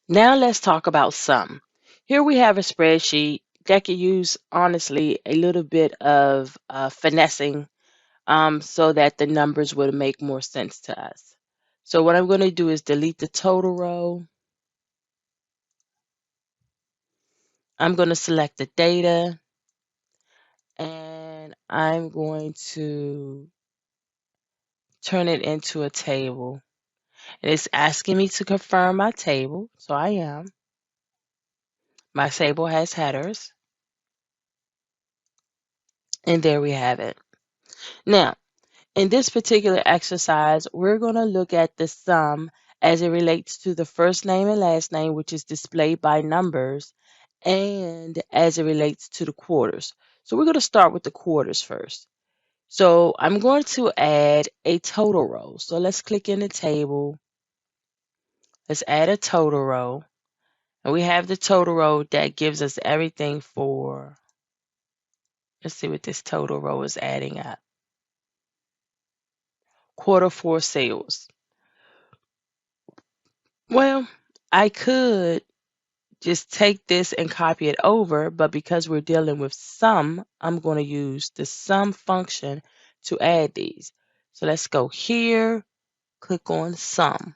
Now let's talk about sum. Here we have a spreadsheet that could use, honestly, a little bit of finessing so that the numbers would make more sense to us. So what I'm going to do is delete the total row. I'm going to select the data, and I'm going to turn it into a table. And it's asking me to confirm my table, so I am. My table has headers, and there we have it. Now, in this particular exercise, we're going to look at the sum as it relates to the first name and last name, which is displayed by numbers, and as it relates to the quarters. So we're going to start with the quarters first. So I'm going to add a total row. So let's click in the table. Let's add a total row. And we have the total row that gives us everything for, let's see what this total row is adding up. Quarter 4 sales. Well, I could just take this and copy it over, but because we're dealing with sum, I'm going to use the sum function to add these. So let's go here, click on sum.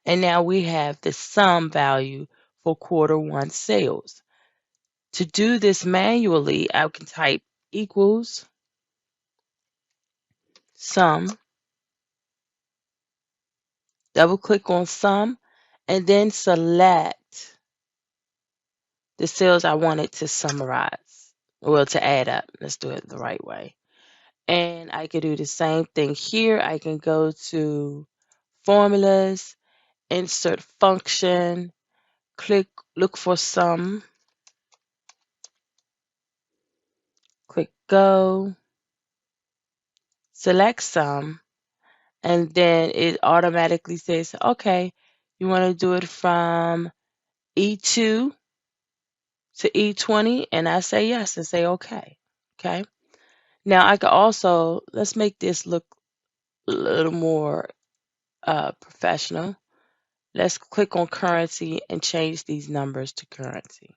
And now we have the sum value for Q1 sales. To do this manually, I can type equals sum, double click on sum, and then select the cells I wanted to summarize, well, to add up. Let's do it the right way. And I could do the same thing here. I can go to formulas, insert function, look for sum, click go, select sum, and then it automatically says, okay, you want to do it from E2 to E20, and I say yes and say okay. Okay. Now I could also, let's make this look a little more professional. Let's click on currency and change these numbers to currency.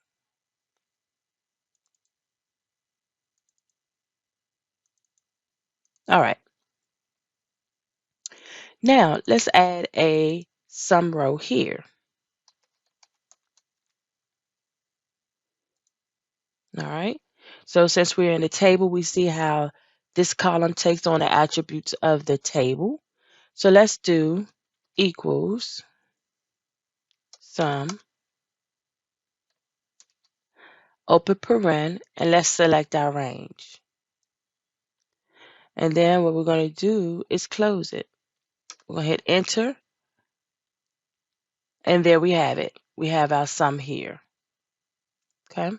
All right. Now let's add a sum row here. All right. So since we're in the table, we see how this column takes on the attributes of the table. So let's do equals sum, open paren, and let's select our range. And then what we're going to do is close it. We're going to hit enter. And there we have it. We have our sum here. Okay.